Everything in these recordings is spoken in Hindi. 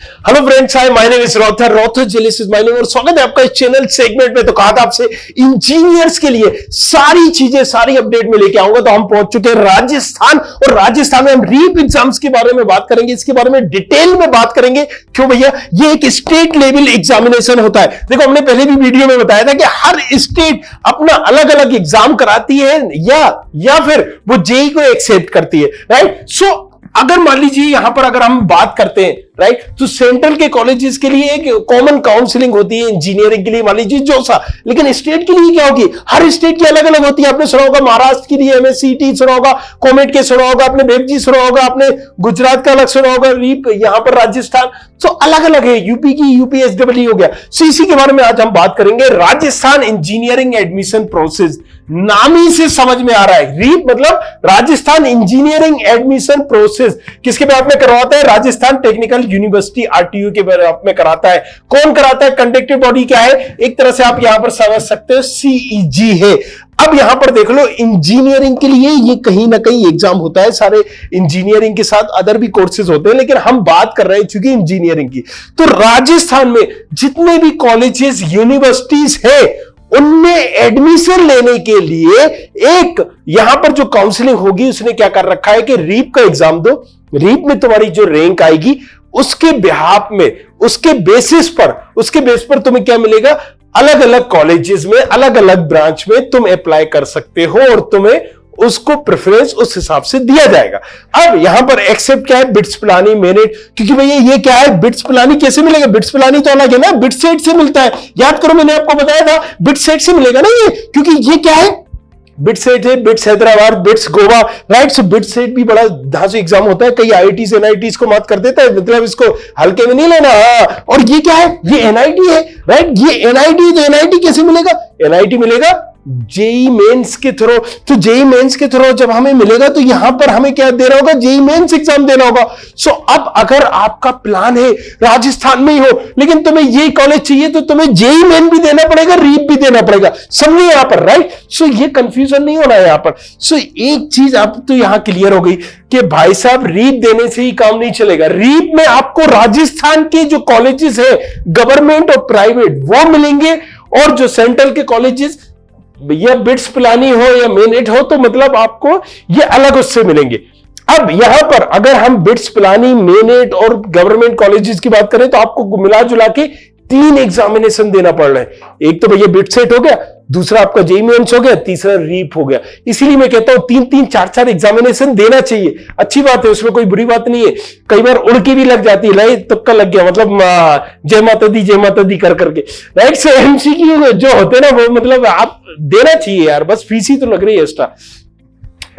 Hello friends, hi, my name is रॉथर जेलिस इज माय नेम और स्वागत है आपका इस चैनल सेगमेंट में। तो कहा था आपसे इंजीनियर्स के लिए सारी चीजें, सारी अपडेट में लेके आऊंगा। तो हम पहुंच चुके हैं राजस्थान, और राजस्थान में हम रीप एग्जाम्स के बारे में बात करेंगे, इसके बारे में डिटेल में बात करेंगे। क्यों भैया, ये एक स्टेट लेवल एग्जामिनेशन होता है। देखो, हमने पहले भी वीडियो में बताया था कि हर स्टेट अपना अलग अलग एग्जाम कराती है या फिर वो जेईई को एक्सेप्ट करती है, राइट। सो अगर मान लीजिए यहां पर अगर हम बात करते हैं, राइट, तो सेंट्रल के कॉलेजेस के लिए एक कॉमन काउंसलिंग होती है इंजीनियरिंग के लिए, मान लीजिए जोसा। लेकिन स्टेट के लिए क्या होगी, हर स्टेट की अलग अलग होती है। आपने सुना होगा महाराष्ट्र के लिए एमएससीटी सुना होगा, कॉमेट के सुना होगा, आपने वेबजी सुना होगा, आपने गुजरात का अलग सुना होगा, रीप यहां पर राजस्थान। तो अलग अलग है। यूपी की यूपीएसडब्ल्यू हो गया। सो इसी के बारे में आज हम बात करेंगे। राजस्थान इंजीनियरिंग एडमिशन प्रोसेस, नाम ही से समझ में आ रहा है, रीप मतलब राजस्थान इंजीनियरिंग एडमिशन प्रोसेस। किसके बारे में करवाता है? राजस्थान टेक्निकल यूनिवर्सिटी आरटीयू के बारे में कराता है। कौन कराता है? कंडक्टिव बॉडी क्या है? एक तरह से आप यहां पर समझ सकते हो सीईजी है। अब यहां पर देख लो, इंजीनियरिंग के लिए ये कहीं ना कहीं एग्जाम होता है। सारे इंजीनियरिंग के साथ अदर भी कोर्सेज होते हैं, लेकिन हम बात कर रहे हैं चूंकि इंजीनियरिंग की। तो राजस्थान में जितने भी कॉलेजेस यूनिवर्सिटीज है, उनमें एडमिशन लेने के लिए एक यहां पर जो काउंसलिंग होगी, उसने क्या कर रखा है कि रीप का एग्जाम दो। रीप में तुम्हारी जो रैंक आएगी, उसके बिहाफ में, उसके बेस पर तुम्हें क्या मिलेगा? अलग अलग कॉलेजेस में, अलग अलग ब्रांच में तुम अप्लाई कर सकते हो, और तुम्हें उसको प्रेफरेंस उस हिसाब से दिया जाएगा। अब यहां पर एक्सेप्ट क्या है? Bits Pilani merit. क्योंकि भैया ये क्या है? बिट्स पिलानी कैसे मिलेगा? बिट्स पिलानी तो अलग है ना, बिट्स सेट से मिलता है। याद करो, मैंने आपको बताया था बिट्स सेट से मिलेगा ना ये, क्योंकि ये क्या है? बिट्स सेट है, BITS Hyderabad, BITS Goa, right. So BITSAT भी बड़ा धांसू एग्जाम होता है। कई आईआईटीज एनआईटीज को मात कर देता है, मतलब इसको हल्के में नहीं लेना। और ये क्या है? ये एनआईटी है, राइट। ये एनआईटी, तो एनआईटी कैसे मिलेगा? एनआईटी मिलेगा जेईई मेंस के थ्रू। तो जेईई मेंस के थ्रू जब हमें मिलेगा, तो यहां पर हमें क्या देना होगा? जेईई मेंस एग्जाम देना होगा। सो अब अगर आपका प्लान है राजस्थान में ही हो, लेकिन तुम्हें ये कॉलेज चाहिए, तो तुम्हें जेईई मेन भी देना पड़ेगा, रीप भी देना पड़ेगा। समझिए यहां पर, राइट। सो ये कंफ्यूजन नहीं होना है यहां पर। सो एक चीज अब तो यहां क्लियर हो गई कि भाई साहब, रीप देने से ही काम नहीं चलेगा। रीप में आपको राजस्थान के जो कॉलेजेस है, गवर्नमेंट और प्राइवेट, वो मिलेंगे। और जो सेंट्रल के कॉलेजेस, या बिट्स पिलानी हो या मेनेट हो, तो मतलब आपको ये अलग उससे मिलेंगे। अब यहां पर अगर हम बिट्स पिलानी, मेनेट और गवर्नमेंट कॉलेजेस की बात करें, तो आपको मिला जुला के 3 एग्जामिनेशन देना पड़ रहा है। एक तो भैया बिट सेट हो गया, दूसरा आपका जेईई मेंस हो गया, तीसरा रीप हो गया। इसीलिए मैं कहता हूं 3-3, 4-4 एग्जामिनेशन देना चाहिए। अच्छी बात है, उसमें कोई बुरी बात नहीं है। कई बार उड़की भी लग जाती है, राइट, तुक्का लग गया, मतलब जय माता दी कर करके, राइट। से एमसीक्यू जो होते हैं ना, वो मतलब आप देना चाहिए यार, बस फीस ही तो लग रही है एक्स्ट्रा।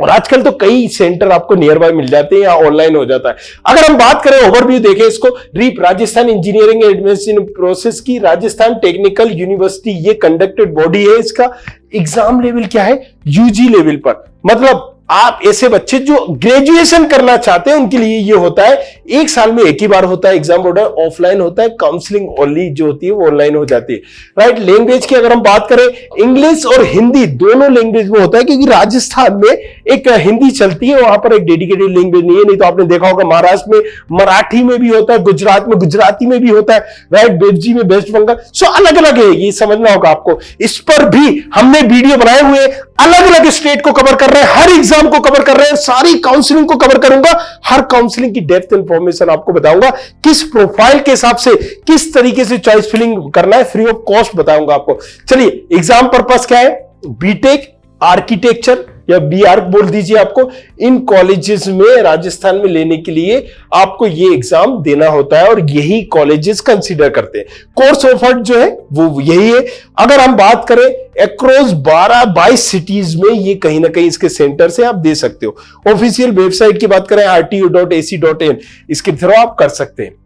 और आजकल तो कई सेंटर आपको नियर बाय मिल जाते हैं या ऑनलाइन हो जाता है। अगर हम बात करें, ओवरव्यू देखें इसको, REAP Rajasthan engineering admission process की, राजस्थान टेक्निकल यूनिवर्सिटी ये कंडक्टेड बॉडी है। इसका एग्जाम लेवल क्या है? यूजी लेवल पर। मतलब आप ऐसे बच्चे जो ग्रेजुएशन करना चाहते हैं, उनके लिए ये होता है। 1 साल में एक ही बार होता है एग्जाम, बोर्ड ऑफलाइन होता है। काउंसलिंग ओनली जो होती है वो ऑनलाइन हो जाती है, राइट। लैंग्वेज की अगर हम बात करें, इंग्लिश और हिंदी दोनों लैंग्वेज में होता है, क्योंकि राजस्थान में एक हिंदी चलती है, वहां पर एक डेडिकेटेड लैंग्वेज नहीं है। नहीं तो आपने देखा होगा महाराष्ट्र में मराठी में भी होता है, गुजरात में गुजराती में भी होता है, राइट। वेबजी में वेस्ट बंगाल। सो अलग अलग है, ये समझना होगा आपको। इस पर भी हमने वीडियो बनाए हुए, अलग अलग स्टेट को कवर कर रहे हैं, हर एग्जाम को कवर कर रहे हैं, सारी काउंसलिंग को कवर करूंगा। हर काउंसलिंग की डेप्थ इंफॉर्मेशन आपको बताऊंगा, किस प्रोफाइल के हिसाब से किस तरीके से चॉइस फिलिंग करना है, फ्री ऑफ कॉस्ट बताऊंगा आपको। चलिए, एग्जाम पर्पस क्या है? बीटेक, आर्किटेक्चर या बीआर बोल दीजिए आपको, इन कॉलेजेस में राजस्थान में लेने के लिए आपको ये एग्जाम देना होता है, और यही कॉलेजेस कंसीडर करते हैं। कोर्स ऑफर्ड जो है वो यही है। अगर हम बात करें अक्रॉस 12-22 सिटीज में, ये कहीं ना कहीं इसके सेंटर से आप दे सकते हो। ऑफिशियल वेबसाइट की बात करें, rtu.ac.in, इसके थ्रू आप कर सकते हैं।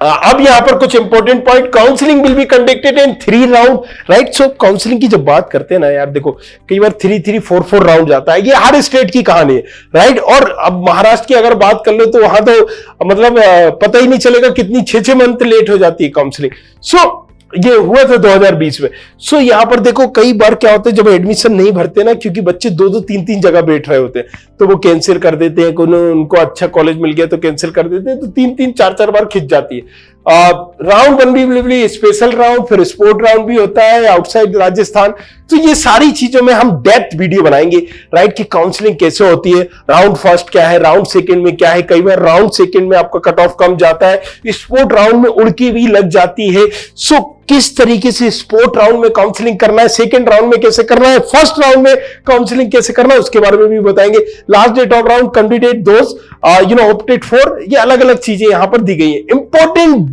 अब यहां पर कुछ important point, counselling will be conducted in 3 round, right. So counselling की जब बात करते हैं ना यार, देखो कई बार 3-3, 4-4 राउंड जाता है। ये हर स्टेट की कहानी है, राइट। और अब महाराष्ट्र की अगर बात कर लो, तो वहां तो मतलब पता ही नहीं चलेगा कितनी 6-6 मंथ लेट हो जाती है काउंसलिंग। सो ये हुआ था 2020 में। सो यहां पर देखो कई बार क्या होता है जब एडमिशन नहीं भरते ना, क्योंकि बच्चे 2-2 3-3 जगह बैठ रहे होते हैं, तो वो कैंसिल कर देते हैं। उनको अच्छा कॉलेज मिल गया तो कैंसिल कर देते हैं, तो 3-3 4-4 बार खिंच जाती है। राउंड अनबिलीवेबली स्पेशल राउंड, फिर स्पोर्ट राउंड भी होता है आउटसाइड राजस्थान। तो ये सारी चीजों में हम डेप्थ वीडियो बनाएंगे, राइट, कि काउंसलिंग कैसे होती है, राउंड फर्स्ट क्या है, राउंड सेकंड में क्या है, कई बार राउंड सेकंड में आपका कट ऑफ कम जाता है, स्पोर्ट राउंड में उड़की भी लग जाती है। सो किस तरीके से स्पोर्ट राउंड में काउंसलिंग करना है, सेकंड राउंड में कैसे करना है, फर्स्ट राउंड में काउंसलिंग कैसे करना है, उसके बारे में भी बताएंगे। Last date of round, candidate दोस्त ऑप्टेड फॉर, ये अलग अलग चीजें यहां पर दी गई है। इंपॉर्टेंट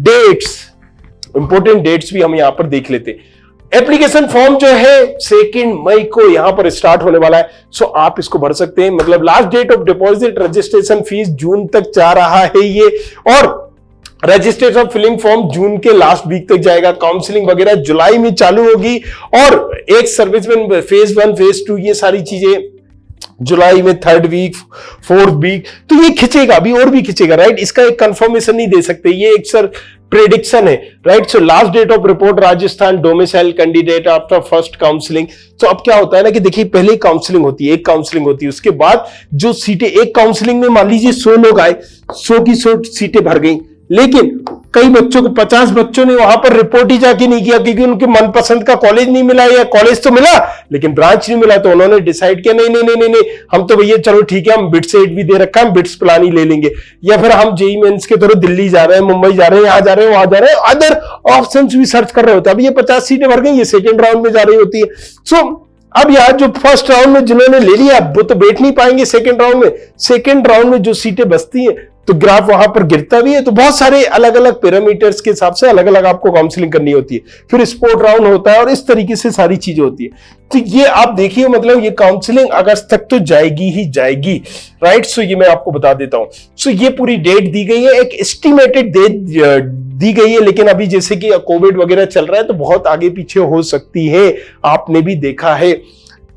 डेट्स भी हम यहां पर देख लेते हैं। एप्लीकेशन फॉर्म जो है 2 मई को यहां पर स्टार्ट होने वाला है। सो आप इसको भर सकते हैं, मतलब last date of deposit registration fees June तक जा रहा है ये, और रजिस्ट्रेशन फिलिंग फॉर्म जून के लास्ट वीक तक जाएगा। काउंसलिंग वगैरह जुलाई में चालू होगी, और एक सर्विसमैन फेज 1 फेज 2 ये सारी चीजें जुलाई में 3rd वीक 4th वीक, तो ये खिंचेगा, अभी और भी खिंचेगा, राइट। इसका एक कंफर्मेशन नहीं दे सकते, ये एक सर प्रेडिक्शन है, right. So last date of report Rajasthan domicile candidate after first counselling. तो अब क्या होता है ना कि देखिए पहले काउंसलिंग होती है, एक काउंसलिंग होती है, उसके बाद जो सीटें, एक काउंसलिंग में मान लीजिए 100 लोग आए, 100 की 100 सीटें भर गई, लेकिन कई बच्चों को 50 बच्चों ने वहां पर रिपोर्ट ही जाके नहीं किया, क्योंकि उनके मनपसंद का कॉलेज नहीं मिला, या कॉलेज तो मिला लेकिन ब्रांच नहीं मिला, तो उन्होंने डिसाइड किया नहीं नहीं नहीं नहीं नहीं, हम तो भैया चलो ठीक है, हम बिट्स 8 भी दे रखा है, हम बिट्स प्लान ही ले लेंगे, या फिर हम जेईई मेंस के थ्रू दिल्ली जा रहे हैं, मुंबई जा रहे हैं, यहां जा रहे हैं, वहां जा रहे हैं, अदर ऑप्शंस भी सर्च कर रहे होते हैं। अब ये 50 सीटें भर गई, ये सेकेंड राउंड में जा रही होती है। सो अब यार जो फर्स्ट राउंड में जिन्होंने ले लिया वो तो बैठ नहीं पाएंगे सेकेंड राउंड में। सेकेंड राउंड में जो सीटें बचती हैं तो ग्राफ वहां पर गिरता भी है। तो बहुत सारे अलग अलग पैरामीटर्स के हिसाब से अलग अलग आपको काउंसलिंग करनी होती है, फिर स्पोर्ट राउंड होता है, और इस तरीके से सारी चीजें होती है। तो ये आप देखिए, मतलब ये काउंसलिंग अगस्त तक तो जाएगी ही जाएगी, राइट। सो ये मैं आपको बता देता हूं। सो ये पूरी डेट दी गई है, एक एस्टिमेटेड डेट दी गई है, लेकिन अभी जैसे कि कोविड वगैरह चल रहा है तो बहुत आगे पीछे हो सकती है, आपने भी देखा है।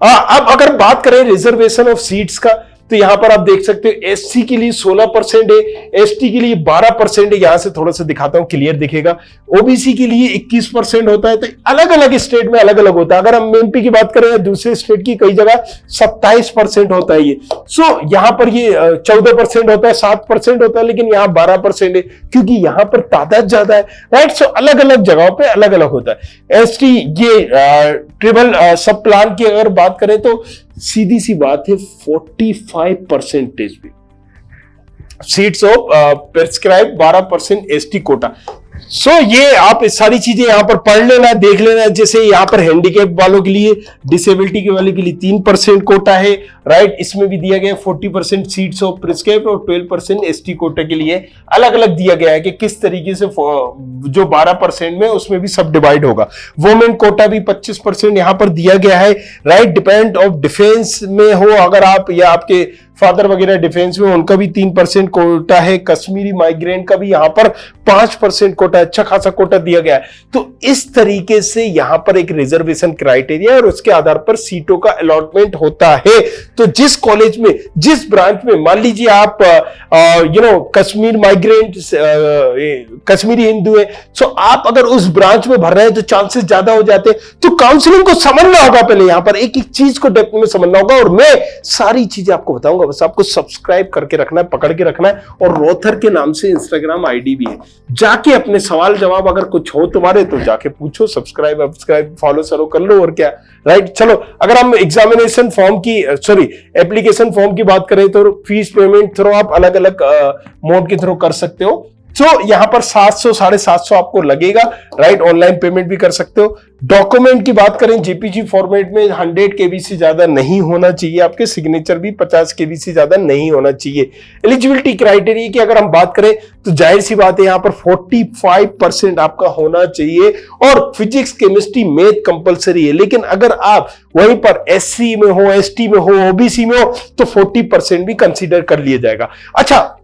अब अगर बात करें रिजर्वेशन ऑफ सीट्स का, तो यहां पर आप देख सकते हो एससी के लिए 16% है, एसटी के लिए 12% है। यहां से थोड़ा सा दिखाता हूं, क्लियर दिखेगा। ओबीसी के लिए 21% होता है। तो अलग अलग स्टेट में अलग अलग होता है। अगर हम एमपी की बात करें, दूसरे स्टेट की कई जगह 27% होता है ये। सो यहां पर ये 14% होता है, 7% होता है, लेकिन यहां 12% है, क्योंकि यहां पर तादाद ज्यादा है, राइट। सो अलग अलग जगहों पर अलग अलग होता है। एसटी ये ट्रिपल सब प्लान की अगर बात करें तो सीधी सी बात है 45% भी seats of prescribe, 12% ST quota. So ये आप सारी चीजें यहां पर पढ़ लेना, देख लेना। जैसे यहां पर हैंडीकैप वालों के लिए, डिसेबिलिटी के वाले के लिए 3% कोटा है, राइट। इसमें भी दिया गया 40% सीट्स ऑफ प्रिस्क्राइब और 12% एसटी कोटा के लिए अलग अलग दिया गया है कि किस तरीके से जो 12% में उसमें भी सब डिवाइड होगा। वुमेन कोटा भी 25% यहां पर दिया गया है, राइट। डिपेंड ऑफ डिफेंस में हो अगर आप, या आपके फादर वगैरह डिफेंस में, उनका भी 3% कोटा है। कश्मीरी माइग्रेंट का भी यहां पर 5% कोटा, अच्छा खासा कोटा दिया गया है। तो इस तरीके से यहां पर एक रिजर्वेशन क्राइटेरिया और उसके आधार पर सीटों का अलॉटमेंट होता है। तो जिस कॉलेज में, जिस ब्रांच में, मान लीजिए आप कश्मीर माइग्रेंट, कश्मीरी हिंदू है, सो आप अगर उस ब्रांच में भर रहे हैं तो चांसेस ज्यादा हो जाते हैं। तो काउंसलिंग को समझना होगा, पहले यहां पर एक एक चीज को डेप्थ में समझना होगा, और मैं सारी चीजें आपको बताऊंगा। बस आपको सब्सक्राइब करके रखना है, पकड़ के रखना है। और रोथर के नाम से इंस्टाग्राम आईडी भी है, जाके अपने सवाल जवाब अगर कुछ हो तुम्हारे तो जाके पूछो, सब्सक्राइब फॉलो सरो कर लो, और क्या, राइट। चलो अगर हम एग्जामिनेशन फॉर्म की, एप्लीकेशन फॉर्म की बात करें तो फीस पेमेंट थ्रू आप अलग अलग मोड के थ्रू कर सकते हो। तो यहां पर 700 750 आपको लगेगा, राइट। ऑनलाइन पेमेंट भी कर सकते हो। डॉक्यूमेंट की बात करें, जेपीजी फॉर्मेट में 100 KB से ज्यादा नहीं होना चाहिए, आपके सिग्नेचर भी 50 KB से ज्यादा नहीं होना चाहिए। एलिजिबिलिटी क्राइटेरिया की अगर हम बात करें तो जाहिर सी बात है यहां पर 45% आपका होना चाहिए, और फिजिक्स केमिस्ट्री मैथ कंपलसरी है। लेकिन अगर आप वहीं पर एससी में हो, एसटी में हो, ओबीसी में हो तो 40% भी कंसीडर कर लिया जाएगा। अच्छा,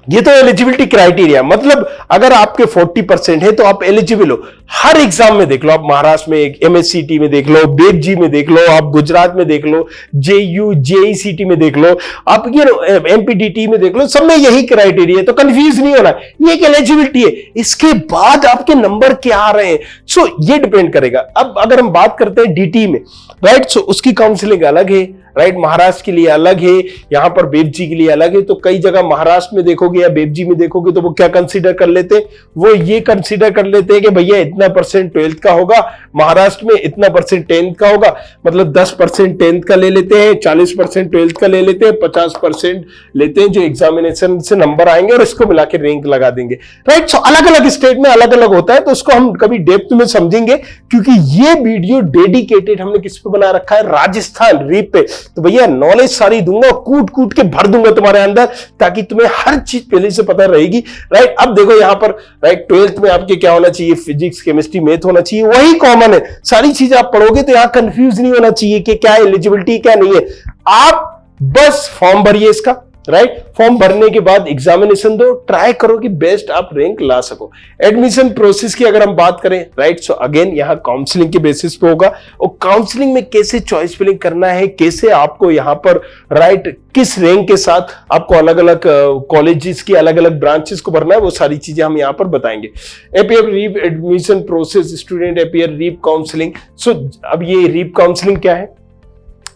ये तो एलिजिबिलिटी क्राइटेरिया, मतलब अगर आपके 40% है तो आप एलिजिबल हो। हर एग्जाम में देख लो, आप महाराष्ट्र में MSCT में देख लो, बेबजी में देख लो, आप गुजरात में देख लो, JU JECT में देख लो, आप ये MPDT में देख लो, सब में यही क्राइटेरिया है। तो कंफ्यूज नहीं होना, ये एक एलिजिबिलिटी है, इसके बाद आपके नंबर क्या आ रहे हैं, सो ये डिपेंड करेगा। अब अगर हम बात करते हैं DT में, राइट, सो उसकी काउंसलिंग अलग है, राइट, महाराष्ट्र के लिए अलग है, यहां पर बेबजी के लिए अलग है। तो कई जगह महाराष्ट्र में देखोगे या बेबजी में देखोगे तो वो क्या कंसीडर कर लेते हैं, वो ये कंसीडर कर लेते हैं कि भैया इतना परसेंट 12th का होगा, महाराष्ट्र में इतना परसेंट 10th का होगा, मतलब 10% 10th का ले लेते हैं, 40% 12th का ले लेते हैं, 50% लेते हैं जो एग्जामिनेशन से नंबर आएंगे और इसको मिला के रैंक लगा देंगे, राइट। सो अलग अलग स्टेट में अलग अलग होता है, तो उसको हम कभी डेप्थ में समझेंगे, क्योंकि ये वीडियो डेडिकेटेड हमने किस पे बना रखा है, राजस्थान रीप पे। तो भैया नॉलेज सारी दूंगा, कूट कूट के भर दूंगा तुम्हारे अंदर, ताकि तुम्हें हर चीज पहले से पता रहेगी, राइट। अब देखो यहां पर, राइट, 12th में आपके क्या होना चाहिए, फिजिक्स केमिस्ट्री मैथ होना चाहिए, वही कॉमन है, सारी चीजें आप पढ़ोगे तो यहां कंफ्यूज नहीं होना चाहिए कि क्या एलिजिबिलिटी क्या नहीं है। आप बस फॉर्म भरिए इसका, राइट, फॉर्म भरने के बाद एग्जामिनेशन दो, ट्राई करो कि बेस्ट आप रैंक ला सको। एडमिशन प्रोसेस की अगर हम बात करें, राइट, सो अगेन यहां काउंसलिंग के बेसिस पे होगा, और काउंसलिंग में कैसे चॉइस फिलिंग करना है, कैसे आपको यहां पर, राइट, किस रैंक के साथ आपको अलग अलग कॉलेजेस की अलग अलग ब्रांचेस को भरना है, वो सारी चीजें हम यहां पर बताएंगे। APR REAP admission process, student APR REAP counselling. So अब ये रीप काउंसलिंग क्या है,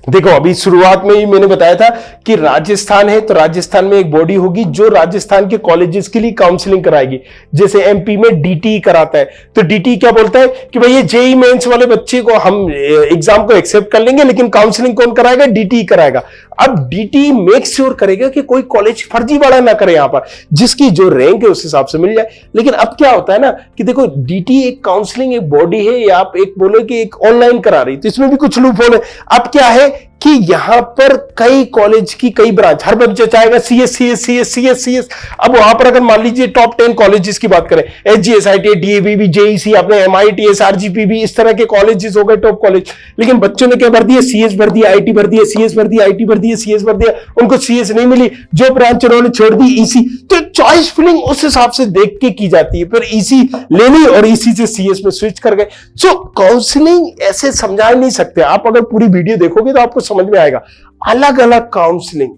देखो अभी शुरुआत में ही मैंने बताया था कि राजस्थान है, तो राजस्थान में एक बॉडी होगी जो राजस्थान के कॉलेजेस के लिए काउंसलिंग कराएगी। जैसे MP में DT कराता है, तो DT क्या बोलता है कि भाई ये JEE मेंस वाले बच्चे को हम एग्जाम को एक्सेप्ट कर लेंगे, लेकिन काउंसलिंग कौन कराएगा, DT कराएगा। अब DT मेक श्योर करेगा कि कोई कॉलेज फर्जीवाड़ा ना करे, यहां पर जिसकी जो रैंक है उस हिसाब से मिल जाए। लेकिन अब क्या होता है ना कि देखो DT एक काउंसलिंग एक बॉडी है, या आप एक बोलो कि एक ऑनलाइन करा रही, तो इसमें भी कुछ लूप होल है। अब क्या है कि यहां पर कई कॉलेज की कई ब्रांच, हर बच्चा चाहेगा CS। अब वहां पर अगर मान लीजिए टॉप 10 कॉलेजेस की बात करें, SGS, IIT, DAVB, JEC, अपने MIT, SRGPB, इस तरह के कॉलेजेस हो गए टॉप कॉलेज, लेकिन बच्चों ने क्या भर दिया, CS भर दिया, IT भर दिया, CS भर दिया, IT भर दिया, CS भर दिया, उनको CS नहीं मिली, जो ब्रांच उन्होंने छोड़ दी EC। तो चॉइस फिलिंग उस हिसाब से देख के की जाती है, फिर EC ले ली और EC से CS में स्विच कर गए। सो काउंसलिंग ऐसे समझा नहीं सकते, आप अगर पूरी वीडियो देखोगे तो आपको समझ में आएगा। अलग अलग काउंसलिंग,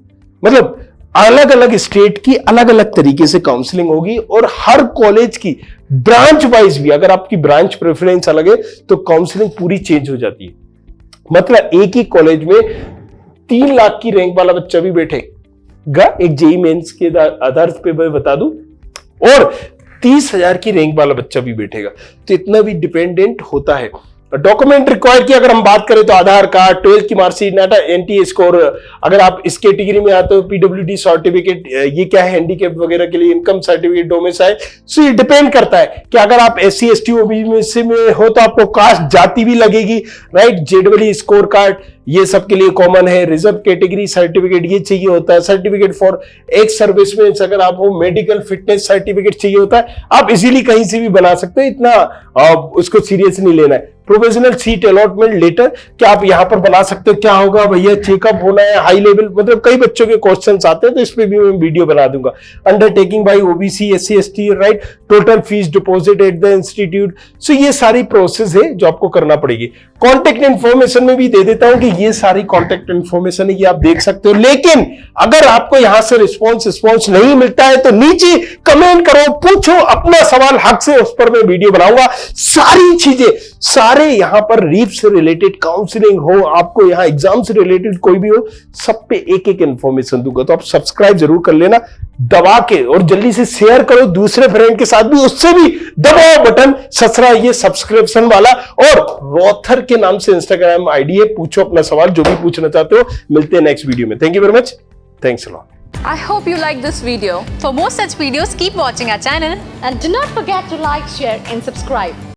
मतलब अलग अलग स्टेट की अलग अलग तरीके से काउंसलिंग होगी, और हर कॉलेज की ब्रांच वाइज भी, अगर आपकी ब्रांच प्रेफरेंस अलग है तो काउंसलिंग पूरी चेंज हो जाती है। मतलब एक ही कॉलेज में 3 लाख की रैंक वाला बच्चा भी बैठेगा, एक JEE मेंस के आधार पे मैं बता दूं, और 30,000 की रैंक वाला बच्चा भी बैठेगा। तो इतना भी डिपेंडेंट होता है। डॉक्यूमेंट रिक्वायर की अगर हम बात करें तो आधार कार्ड, 12th की मार्कशीट, NTA स्कोर, अगर आप इस कैटेगरी में आते हो PWD सर्टिफिकेट, ये क्या है हैंडीकैप वगैरह के लिए, इनकम सर्टिफिकेट, डोमिसाइल। सो ये डिपेंड करता है कि अगर आप SC ST OBC में हो तो आपको कास्ट जाति भी लगेगी, राइट। JEE स्कोर कार्ड ये सबके लिए कॉमन है। रिजर्व कैटेगरी सर्टिफिकेट ये चाहिए होता है। सर्टिफिकेट फॉर एक्स सर्विसमैन, अगर आप हो, मेडिकल फिटनेस सर्टिफिकेट चाहिए होता है। आप इजीली कहीं से भी बना सकते हो, इतना उसको सीरियस नहीं लेना है। प्रोविजनल सीट अलॉटमेंट लेटर क्या आप यहां पर बना सकते हो, क्या होगा भैया, चेकअप होना है, हाई लेवल, मतलब कई बच्चों के क्वेश्चंस आते हैं, तो इस पे भी मैं वीडियो बना दूंगा। Undertaking by OBC SC ST, right, total fees deposit at the institute. So ये सारी प्रोसेस है जो आपको करना पड़ेगी। कॉन्टेक्ट इन्फॉर्मेशन में भी दे देता हूं कि ये सारी कॉन्टेक्ट इन्फॉर्मेशन है, ये आप देख सकते हो। लेकिन अगर आपको यहां से रिस्पॉन्स नहीं मिलता है तो नीचे कमेंट करो, पूछो अपना सवाल हक से, उस पर मैं वीडियो बनाऊंगा। सारी चीजें, सारे यहां पर रीप से रिलेटेड, काउंसलिंग हो, आपको यहां एग्जाम से रिलेटेड कोई भी हो, सब पे एक एक इंफॉर्मेशन दूंगा। तो आप सब्सक्राइब जरूर कर लेना दबा के, और जल्दी से शेयर करो दूसरे फ्रेंड के साथ भी, उससे भी दबाओ बटन ससरा ये सब्सक्रिप्शन वाला। और रॉथर के नाम से इंस्टाग्राम ID है, पूछो अपना सवाल जो भी पूछना चाहते हो। मिलते हैं नेक्स्ट वीडियो में। Thank you very much, thanks a lot. I hope you like this video. For more such videos, keep watching our channel and do not forget to like, share and subscribe.